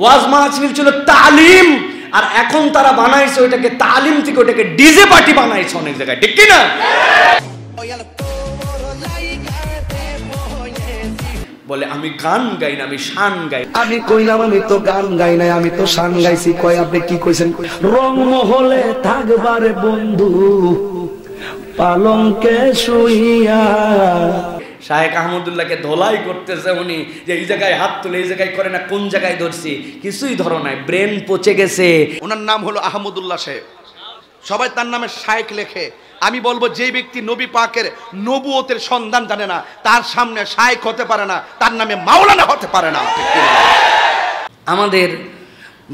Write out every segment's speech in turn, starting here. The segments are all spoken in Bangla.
ওয়াজ মাহফিল ছিল তালিম, আর এখন তারা বানাইছে ওইটাকে তালিম থেকে ওইটাকে ডিজে পার্টি বানাইছে অনেক জায়গায়, ঠিক কি না? বলে আমি গান গাই না, আমি শান গাই। আমি কইলাম আমি তো গান গাই নাই, আমি তো শান গাইছি। কয় আপনি কি কইছেন? রং মহলে থাকবারে বন্ধু পালঙ্কে শুইয়া। শায়েখ আহমদুল্লাহকে ধোলাই করতেছে উনি, যে এই জায়গায় হাত তুলে এই জায়গায় করে না, কোন জায়গায় ধরছি কিছুই ধরো নাই, ব্রেন পচে গেছে। ওনার নাম হলো আহমদুল্লাহ সাহেব, সবাই তার নামে শায়েখ লেখে। আমি বলবো যে ব্যক্তি নবী পাকের নবুয়তের সন্ধান জানে না, তার সামনে শায়েখ হতে পারে না, তার নামে মাওলানা হতে পারে না। আমাদের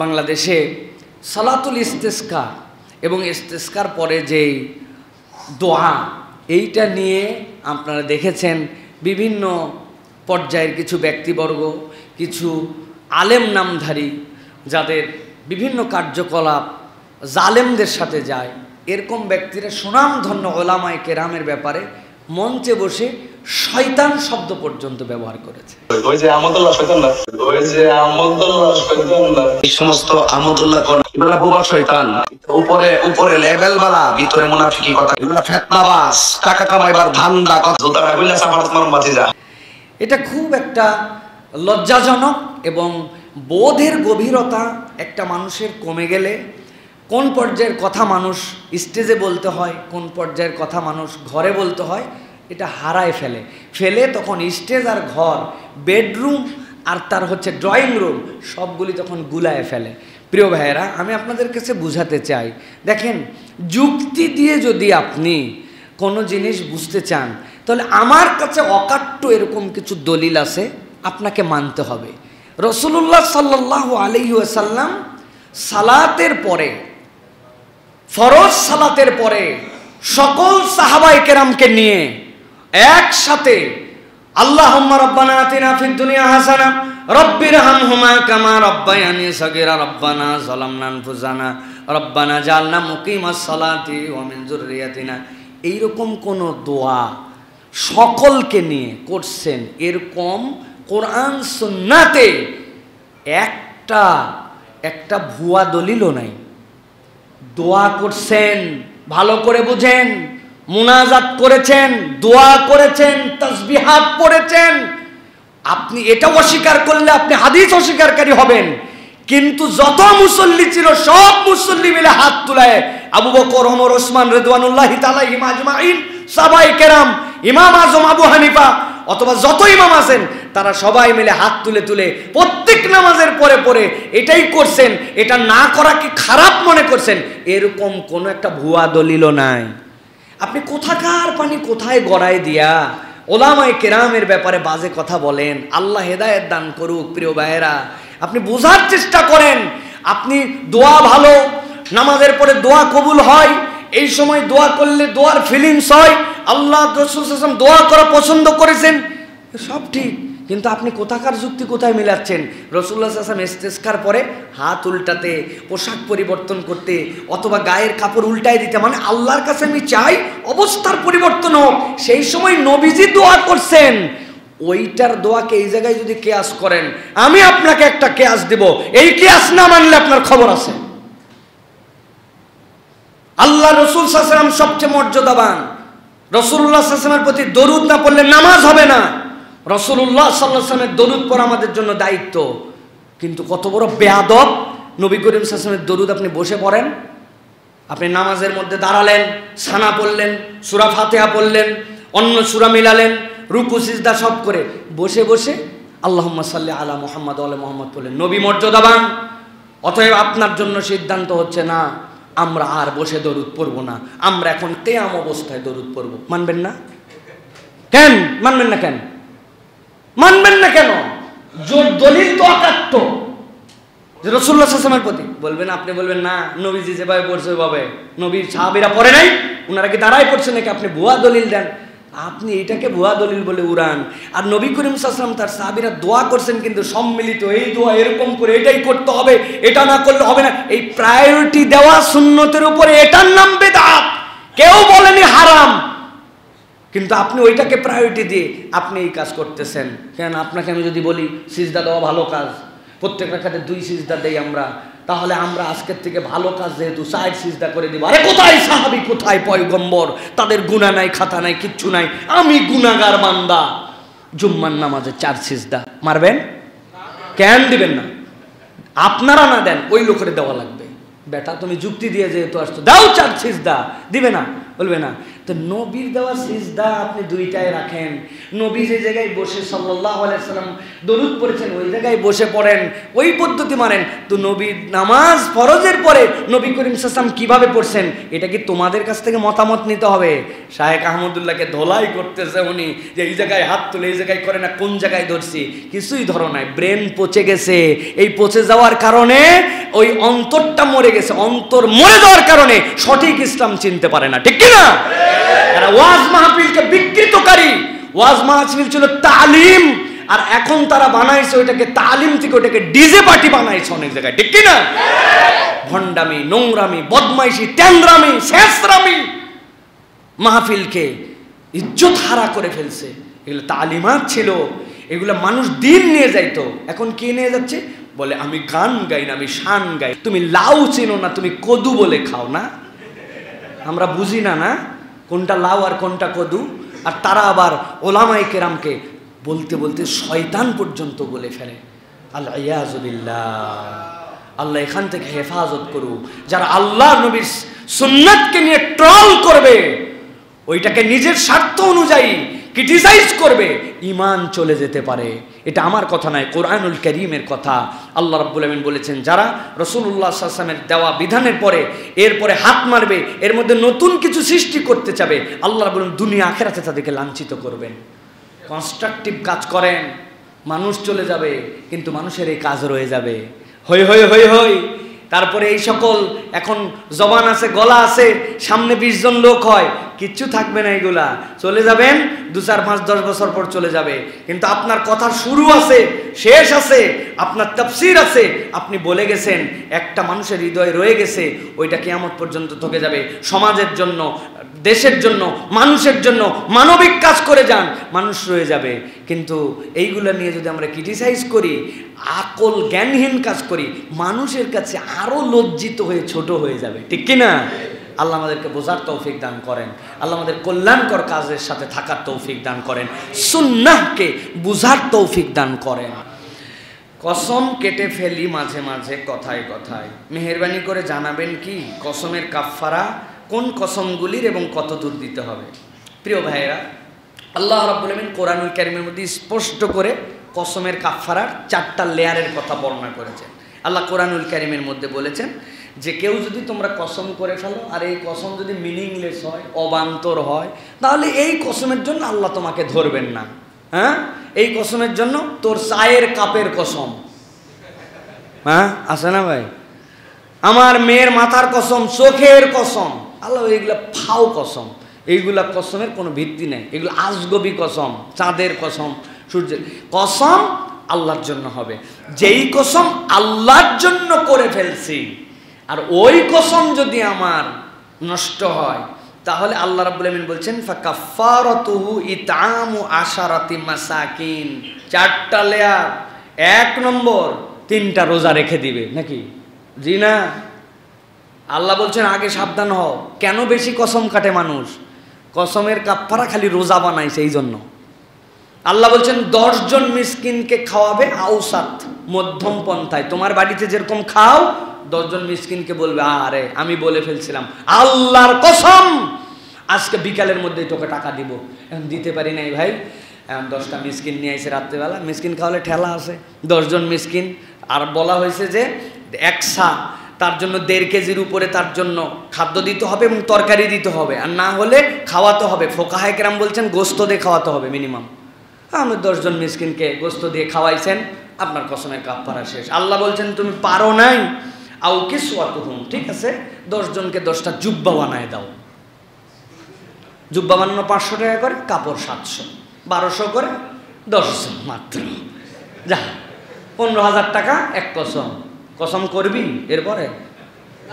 বাংলাদেশে সালাতুল ইস্তেসকা এবং ইস্তেসকার পরে যেই দোয়া, এইটা নিয়ে আপনারা দেখেছেন বিভিন্ন পর্যায়ের কিছু ব্যক্তিবর্গ, কিছু আলেম নামধারী যাদের বিভিন্ন কার্যকলাপ জালেমদের সাথে যায়, এরকম ব্যক্তিরা সুনামধন্য ওলামায়ে কেরামের ব্যাপারে মঞ্চে বসে শয়তান শব্দ পর্যন্ত ব্যবহার করেছে। ওই যে আহমদুল্লাহ শয়তান না, ওই যে আহমদুল্লাহ শয়তান না, এই সমস্ত আহমদুল্লাহ কোন এগুলা বোবা শয়তান, উপরে উপরে লেভেল वाला, ভিতরে মুনাফিকি কথা, এগুলা ফিতনাবাজ, টাকা কামাইবার ধান্দা কথা, জোতারা কইলা সাফারাত মারুম বাতিজা। এটা খুব একটা লজ্জাজনক এবং বোধের গভীরতা একটা মানুষের কমে গেলে কোন পর্যায়ের কথা মানুষ স্টেজে বলতে হয়, কোন পর্যায়ের কথা মানুষ ঘরে বলতে হয়, এটা হারায় ফেলে তখন স্টেজ আর ঘর, বেডরুম আর তার হচ্ছে ড্রয়িং রুম, সবগুলি তখন গুলায় ফেলে। প্রিয় ভাইয়েরা, আমি আপনাদের কাছে বুঝাতে চাই, দেখেন যুক্তি দিয়ে যদি আপনি কোনো জিনিস বুঝতে চান, তাহলে আমার কাছে অকাট্য এরকম কিছু দলিল আছে, আপনাকে মানতে হবে। রাসূলুল্লাহ সাল্লাল্লাহু আলাইহি ওয়াসাল্লাম সালাতের পরে, ফরজ সালাতের পরে সকল সাহাবায়ে কেরামকে নিয়ে একসাথে আল্লাহুম্মা রাব্বানা আতিনা ফিদ দুনিয়া হাসানা রব্বিরহামহুমা কামা রাব্বায়ানি সাগীরা রব্বানা যালামনা আনফুসানা রব্বানা জাআলনা মুকিমাস সালাতি ওয়া মিন যুররিয়াতিনা, এইরকম কোন দোয়া সকলকে নিয়ে করছেন এরকম কোরআন সুন্নাতে একটা ভুয়া দলিলও নাই। দোয়া করছেন, ভালো করে বুঝেন, মুনাজাত করেছেন, দোয়া করেছেন, তাসবিহাত পড়েছেন। আপনি এটা অস্বীকার করলে আপনি হাদিস অস্বীকারকারী হবেন। কিন্তু যত মুসল্লি ছিল সব মুসল্লি মিলে হাত তুলে আবু বকর, ওমর, ওসমান রিদওয়ানুল্লাহি তাআলা আজমাইন, সাহাবায়ে কেরাম, ইমাম আজম আবু হানিফা অথবা যত ইমাম আছেন তারা সবাই মিলে হাত তুলে তুলে প্রত্যেক নামাজের পরে পরে এটাই করছেন। এটা না করা কি খারাপ মনে করছেন? এরকম কোনো একটা ভুয়া দলিলও নাই। আপনি কোথাকার পানি কোথায় গড়ায় দিয়া ওলামায়ে কেরামের ব্যাপারে বাজে কথা বলেন। আল্লাহ হেদায়েত দান করুক। প্রিয় ভাইয়েরা, আপনি বোঝার চেষ্টা করেন। আপনি দোয়া ভালো, নামাজের পরে দোয়া কবুল হয়, এই সময় দোয়া করলে দোয়ার ফিলিংস হয়, আল্লাহ রাসূল সাল্লাল্লাহু আলাইহি ওয়াসাল্লাম দোয়া করা পছন্দ করেছেন, সব ঠিক। কিন্তু আপনি কোথাকার যুক্তি কোথায় মিলাচ্ছেন? রাসূলুল্লাহ সাল্লাল্লাহু আলাইহি ওয়াসাল্লাম ইস্তেসকার পরে হাত উল্টাতে, পোশাক পরিবর্তন করতে অথবা গায়ের কাপড় উল্টায় দিতে, মানে আল্লাহর কাছে আমি চাই অবস্থার পরিবর্তন হোক। সেই সময় নবীজি দোয়া করছেন, ওইটার দোয়াকে এই জায়গায় যদি কিয়াস করেন, আমি আপনাকে একটা কিয়াস দেব, এই কিয়াস না মানলে আপনার খবর আছে। আল্লাহ রাসূল সাল্লাল্লাহু আলাইহি ওয়াসাল্লাম সবচেয়ে মর্যাদাবান। রাসূলুল্লাহ সাল্লাল্লাহু আলাইহি ওয়াসাল্লামের প্রতি দরুদ না পড়লে নামাজ হবে না। রাসূলুল্লাহ সাল্লাল্লাহু আলাইহি ওয়াসাল্লামের দরুদ পড়া আমাদের জন্য দায়িত্ব। কিন্তু কত বড় বেয়াদব, নবী করিম সাল্লাল্লাহু আলাইহি ওয়াসাল্লামের দরুদ আপনি বসে পড়েন, আপনি নামাজের মধ্যে দাঁড়ালেন, সানা পড়লেন, সূরা ফাতিহা পড়লেন, অন্য সূরা মিলালেন, রুকু সিজদা সব করে বসে বসে আল্লাহুম্মা সাল্লি আলা মুহাম্মাদ ওয়া আলা মুহাম্মাদ বললেন। নবী মর্যাদাবান, অতএব আপনার জন্য সিদ্ধান্ত হচ্ছে না আমরা আর বসে দরুদ পড়ব না, আমরা এখন কিয়াম অবস্থায় দরুদ পড়ব। মানবেন না কেন? মানবেন না কেন? মানবেন না কেন? জোর দলিল তো অকাট্য যে রাসূলুল্লাহ সাল্লাল্লাহু আলাইহি ওয়াসাল্লামের প্রতি বলবেন, আপনি বলবেন না নবীজি যেভাবে পড়ছে ওইভাবে, নবীর সাহাবীরা পড়ে নাই, ওনারা কি দাঁড়ায় পড়ছে নাকি? আপনি ভুয়া দলিল দেন, আপনি এটাকে ভুয়া দলিল বলে উড়ান। আর নবী করিম সাল্লাল্লাহু আলাইহি ওয়াসাল্লাম তার সাহাবীরা দোয়া করছেন, কিন্তু সম্মিলিত এই দোয়া এরকম করে এটাই করতে হবে, এটা না করলে হবে না, এই প্রায়োরিটি দেওয়া সুন্নতের উপরে, এটার নাম বিদআত। কেউ বলেনি হারাম, কিন্তু আপনি ওইটাকে প্রায়োরিটি দিয়ে আপনি এই কাজ করতেছেন কেন? আপনাকে আমি যদি বলি সিজদা দেওয়া ভালো কাজ, প্রত্যেক রাকাতে 2 সিজদা দেই আমরা, তাহলে আমরা আজকের থেকে ভালো কাজ যেহেতু 4 সিজদা করে দিব। আরে কোথায় সাহাবী, কোথায় পয়গম্বর? তাদের গুনাহ নাই, খাতা নাই, কিচ্ছু নাই, আমি গুনাহগার বান্দা। জুম্মার নামাজে 4 সিজদা মারবেন? কেন দিবেন না? আপনারা না দেন, ওই লোকের দেওয়া লাগবে। বেটা তুমি যুক্তি দিয়ে যেহেতু আসছো, দাও 4 সিজদা, দিবে না? বলবে না। তো নবীর দেওয়া সিজদা আপনি 2টায় রাখেন। নবী যে জায়গায় বসে সাল্লাল্লাহু আলাইহি সাল্লাম দরুদ পড়েছেন, ওই জায়গায় বসে পড়েন, ওই পদ্ধতি মানেন। তো নবীর নামাজ ফরজের পরে নবী করিম সাল্লাল্লাহু আলাইহি ওয়াসাল্লাম কিভাবে পড়ছেন, এটা কি তোমাদের কাছ থেকে মতামত নিতে হবে? শায়েখ আহমদুল্লাহকে ধোলাই করতেছে উনি, যে এই জায়গায় হাত তুলে, এই জায়গায় করে না, কোন জায়গায় ধরছি? কিছুই ধরো নাই, ব্রেন পচে গেছে। এই পচে যাওয়ার কারণে ওই অন্তরটা মরে গেছে। অন্তর মরে যাওয়ার কারণে সঠিক ইসলাম চিনতে পারে না, ঠিক কি না? এরা ওয়াজ মাহফিলকে বিকৃতকারী। ওয়াজ মাহফিল ছিল তালিম, আর এখন তারা বানাইছে ওইটাকে তালিম থেকে ওইটাকে ডিজে পার্টি বানাইছে অনেক জায়গায়, ঠিক কি না? ভণ্ডামি, নোংরামি, বদমাইশি, ট্যাংরামি, শেষরামি, মাহফিলকে ইজ্জত হারা করে ফেলছে। এগুলো তালিমাত ছিল, এগুলো মানুষ দিন নিয়ে যাইতো। এখন কি নিয়ে যাচ্ছে? বলে আমি গান গাই না, আমি শান গাই। তুমি লাউ চিনো না, তুমি কদু বলে খাও না। আমরা বুঝি না না কোনটা লাউ আর কোনটা কদু। আর তারা আবার ওলামায়ে কেরামকে বলতে বলতে শয়তান পর্যন্ত বলে ফেলে। আল্লাহ ইয়াযু বিল্লাহ, আল্লাহ এখান থেকে হেফাজত করুক। যারা আল্লাহ নবীর সুন্নাতকে নিয়ে ট্রল করবে, ওইটাকে নিজের স্বার্থ অনুযায়ী ক্রিটিসাইজ করবে, ঈমান চলে যেতে পারে। এটা আমার কথা নয়, কোরআনুল কারীমের কথা। আল্লাহ রাব্বুল আলামিন বলেছেন, যারা রাসূলুল্লাহ সাল্লাল্লাহু আলাইহি ওয়াসাল্লামের দেওয়া বিধানের পরে এরপরে হাত মারবে, এর মধ্যে নতুন কিছু সৃষ্টি করতে চাবে, আল্লাহ রাব্বুল আলামিন দুনিয়া আখিরাতে তাদেরকে লাঞ্ছিত করবেন। কনস্ট্রাকটিভ কাজ করেন, মানুষ চলে যাবে, কিন্তু মানুষের এই কাজ রয়ে যাবে। হই হই হই হই। তারপরে এই সকল এখন জবান আছে, গলা আছে, সামনে 20 জন লোক হয়, কিচ্ছু থাকবে না। এগুলা চলে যাবেন, 2, 4, 5, 10 বছর পর চলে যাবে। কিন্তু আপনার কথার শুরু আছে, শেষ আছে, আপনার তাফসীর আছে, আপনি বলে গেছেন, একটা মানুষের হৃদয় রয়ে গেছে, ওইটা কিয়ামত পর্যন্ত থেকে যাবে। সমাজের জন্য, দেশের জন্য, মানুষের জন্য মানবিক কাজ করে যান, মানুষ রয়ে যাবে। কিন্তু এইগুলা নিয়ে যদি আমরা ক্রিটিসাইজ করি, আকল জ্ঞানহীন কাজ করি, মানুষের কাছে আরো লজ্জিত হয়ে ছোট হয়ে যাবে, ঠিক কি না? আল্লাহ আমাদেরকে বোঝার তৌফিক দান করেন। আল্লাহ আমাদের কল্যাণকর কাজের সাথে থাকার তৌফিক দান করেন। সুন্নাহকে বুঝার তৌফিক দান করেন। কসম কেটে ফেলি মাঝে মাঝে কথায় কথায়, মেহেরবানি করে জানাবেন কি কসমের কাফফারা কোন কসমগুলির এবং কত দূর দিতে হবে? প্রিয় ভাইয়েরা, আল্লাহ রাব্বুল আলামিন কোরআনুল কারীমের মধ্যে স্পষ্ট করে কসমের কাফফারার 4টা লেয়ারের কথা বর্ণনা করেছেন। আল্লাহ কোরআনুল কারীমের মধ্যে বলেছেন যে কেউ যদি তোমরা কসম করে ফেলো, আর এই কসম যদি মিনিংলেস হয়, অবান্তর হয়, তাহলে এই কসমের জন্য আল্লাহ তোমাকে ধরবেন না। হ্যাঁ, এই কসমের জন্য তোর চায়ের কাপের কসম, হ্যাঁ আছে না ভাই, আমার মেয়ের মাথার কসম, চোখের কসম, আল্লাহ এইগুলা ফাও কসম, এইগুলা কসমের কোনো ভিত্তি নেই। এগুলো আজগবি কসম, চাঁদের কসম, সূর্যের কসম আল্লাহর জন্য হবে। যেই কসম আল্লাহর জন্য করে ফেলছি, আর ওই কসম যদি আমার নষ্ট হয়, তাহলে আল্লাহ রাব্বুল আলামিন বলছেন ফাকাফফারাতুহু ইতআমু আশারাতি মাসাকিন। 4টা লেয়ার। 1 নম্বর, 3টা রোজা রেখে দিবে নাকি? জি না। আল্লাহ বলছেন আগে সাবধান হও। কেন বেশি কসম কাটে মানুষ? কসমের কাফফারা খালি রোজা বানাইছে এই জন্য। আল্লাহ বলছেন 10 জন মিসকিনকে খাওয়াবে আউসাত, মধ্যম পন্থায়। তোমার বাড়িতে যেরকম খাও, 10 জন মিসকিনকে বলবে আরে আমি বলে ফেলছিলাম, আল্লাহর কসম আজকে বিকালের মধ্যেই তোকে টাকা দিব, এখন দিতে পারি নাই ভাই। এখন 10টা মিসকিন নিয়ে এসে রাত্রেবেলা, মিসকিন খাওয়ালে ঠেলা আছে, 10 জন মিসকিন। আর বলা হয়েছে যে 1 সা, তার জন্য 1.5 কেজির উপরে তার জন্য খাদ্য দিতে হবে এবং তরকারি দিতে হবে, আর না হলে খাওয়াতে হবে। ফোকাহায়ে কেরাম বলছেন গোস্ত দিয়ে খাওয়াতে হবে মিনিমাম। আমি 10 জন মিসকিনকে গোস্ত দিয়ে খাওয়াইছেন, আপনার কসমের কাফফারা শেষ। আল্লাহ বলছেন তুমি পারো নাই, আও কিসওয়াতুহুম, ঠিক আছে 10 জনকে 10টা জুব্বা বানায় দাও। জুব্বা বানানো 500 টাকা করে, কাপড় 700, 1200 করে 10 জন মাত্র। যা 15,000 টাকা এক কসম। কসম করবি, এরপরে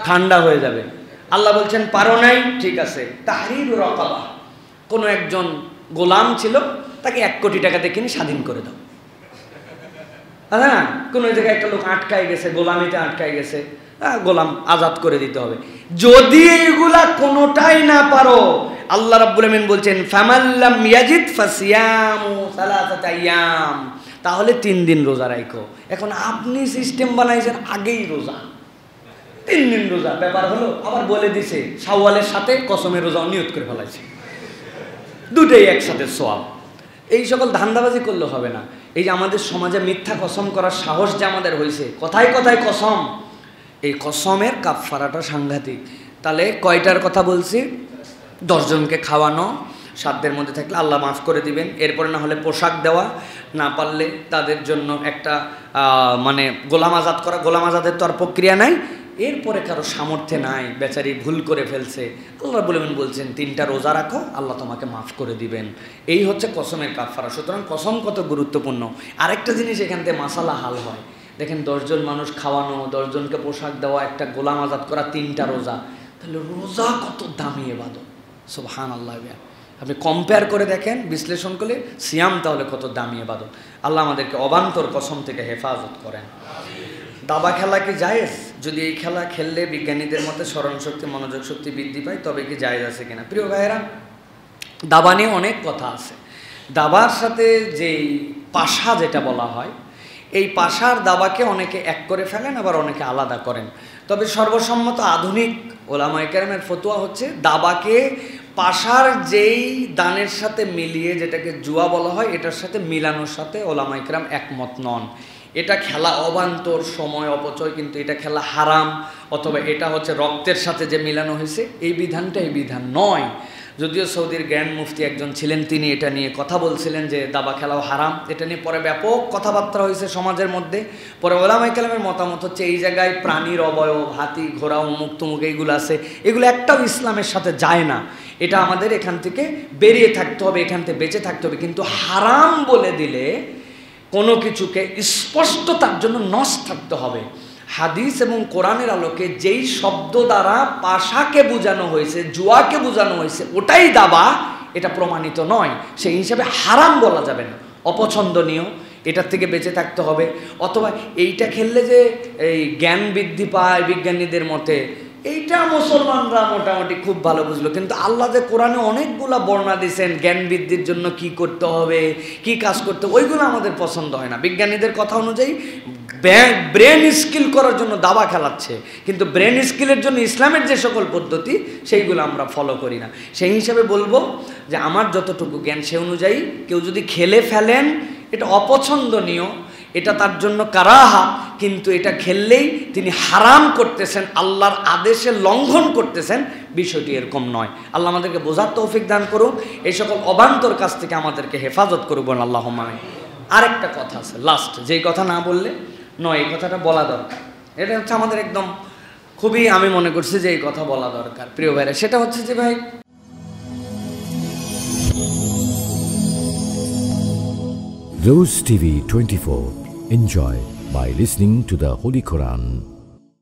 ঠান্ডা হয়ে যাবে। আল্লাহ বলছেন পারো নাই, ঠিক আছে তাহরিরু রাকাবা, কোনো একজন গোলাম ছিল, তাকে 1 কোটি টাকাতে কিনে স্বাধীন করে দাও। হ্যাঁ, কোনো জায়গায় একটা লোক আটকায় গেছে, গোলামিতে আটকায় গেছে, গোলাম আজাদ করে দিতে হবে। যদি এইগুলা কোনোটাই না পারো, আল্লাহ রাব্বুল আমিন বলছেন ফামাল্লাম ইয়াজিদ ফাসিয়ামু সালাসাতা আইয়াম, তাহলে 3 দিন রোজা রাখো। এখন আপনি সিস্টেম বানাইছেন আগেই রোজা, 3 দিন রোজা, ব্যাপার হলো আবার বলে দিছে শাওয়ালের সাথে কসমের রোজা নিয়ত করে ফেলাইছে, দুটোই একসাথে সওয়াব। এই সকল ধান্দাবাজি করলে হবে না। এই যে আমাদের সমাজে মিথ্যা কসম করার সাহস যে আমাদের হয়েছে, কথায় কথায় কসম, এই কসমের কাফফারাটা সাংঘাতিক। তাহলে কয়টার কথা বলছি? 10 জনকে খাওয়ানো, সাধ্যের মধ্যে থাকলে আল্লাহ মাফ করে দিবেন। এরপরে না হলে পোশাক দেওয়া, না পারলে তাদের জন্য একটা মানে গোলাম আজাদ করা। গোলাম আজাদের তো আর প্রক্রিয়া নাই। এরপরে কারো সামর্থ্যে নাই, বেচারি ভুল করে ফেলছে, আল্লাহ বলছেন 3টা রোজা রাখো, আল্লাহ তোমাকে মাফ করে দিবেন। এই হচ্ছে কসমের কাফফারা। সুতরাং কসম কত গুরুত্বপূর্ণ। আরেকটা জিনিস এখান থেকে মাসালা হাল হয়। দেখেন 10 জন মানুষ খাওয়ানো, 10 জনকে পোশাক দেওয়া, একটা গোলাম আজাদ করা, 3টা রোজা। তাহলে রোজা কত দামি ইবাদত, সুবহানাল্লাহ। আপনি কম্পেয়ার করে দেখেন, বিশ্লেষণ করলে সিয়াম তাহলে কত দামি ইবাদত। আল্লাহ আমাদেরকে অবান্তর কসম থেকে হেফাজত করেন। দাবা খেলা কি জায়েজ? যদি এই খেলা খেললে বিজ্ঞানীদের মতে স্মরণশক্তি, মনোযোগ শক্তি বৃদ্ধি পায়, তবে কি জায়েজ আছে কিনা? প্রিয় ভাইয়েরা, দাবা নিয়ে অনেক কথা আছে। দাবার সাথে যেই পাশা যেটা বলা হয়, এই পাশার দাবাকে অনেকে এক করে ফেলেন, আবার অনেকে আলাদা করেন। তবে সর্বসম্মত আধুনিক ওলামায়ে কেরামের ফতোয়া হচ্ছে দাবাকে পাশার যেই দানের সাথে মিলিয়ে, যেটাকে জুয়া বলা হয়, এটার সাথে মিলানোর সাথে ওলামায়ে কেরাম একমত নন। এটা খেলা অবান্তর, সময় অপচয়, কিন্তু এটা খেলা হারাম। অথবা এটা হচ্ছে রক্তের সাথে যে মিলানো হয়েছে, এই বিধানটা এই বিধান নয়। যদিও সৌদির গ্র্যান্ড মুফতি একজন ছিলেন, তিনি এটা নিয়ে কথা বলছিলেন যে দাবা খেলাও হারাম। এটা নিয়ে পরে ব্যাপক কথাবার্তা হয়েছে সমাজের মধ্যে। পরে ওলামায়ে কেরামের মতামত হচ্ছে এই জায়গায় প্রাণীর অবয়ব, হাতি, ঘোড়া, অমুক তুমুক এইগুলো আছে, এগুলো একটাও ইসলামের সাথে যায় না। এটা আমাদের এখান থেকে বেরিয়ে থাকতে হবে, এখান থেকে বেঁচে থাকতে হবে। কিন্তু হারাম বলে দিলে কোনো কিছুকে স্পষ্ট তার জন্য নস থাকতে হবে। হাদিস এবং কোরআনের আলোকে যেই শব্দ দ্বারা পাশাকে বোঝানো হয়েছে, জুয়াকে বোঝানো হয়েছে, ওটাই দাবা, এটা প্রমাণিত নয়। সেই হিসাবে হারাম বলা যাবে না, অপছন্দনীয়, এটার থেকে বেঁচে থাকতে হবে। অথবা এইটা খেললে যে এই জ্ঞান বৃদ্ধি পায় বিজ্ঞানীদের মতে, এইটা মুসলমানরা মোটামুটি খুব ভালো বুঝলো। কিন্তু আল্লাহ যে কোরআনে অনেকগুলা বর্ণনা দিয়েছেন জ্ঞান বৃদ্ধির জন্য কি করতে হবে, কি কাজ করতে হবে, ওইগুলো আমাদের পছন্দ হয় না। বিজ্ঞানীদের কথা অনুযায়ী ব্রেন স্কিল করার জন্য দাবা খেলাচ্ছে, কিন্তু ব্রেন স্কিলের জন্য ইসলামের যে সকল পদ্ধতি, সেইগুলো আমরা ফলো করি না। সেই হিসাবে বলবো যে আমার যতটুকু জ্ঞান সে অনুযায়ী কেউ যদি খেলে ফেলেন, এটা অপছন্দনীয়, এটা তার জন্য কারাহা, কিন্তু এটা খেললেই তিনি হারাম করতেছেন, আল্লাহর আদেশে লঙ্ঘন করতেছেন, বিষয়টি এরকম নয়। আল্লাহ আমাদেরকে বোঝার তৌফিক দান করুন, এই সকল অবান্তর কাছ থেকে আমাদেরকে হেফাজত করুন, আল্লাহুম্মা আমিন। আরেকটা কথা আছে লাস্ট, যেই কথা না বললে নয়, এই কথাটা বলা দরকার। এটা হচ্ছে আমাদের একদম খুবই, আমি মনে করছি যে এই কথা বলা দরকার প্রিয় ভাইরা। সেটা হচ্ছে যে ভাই, Rose TV 24. Enjoy by listening to the Holy Quran.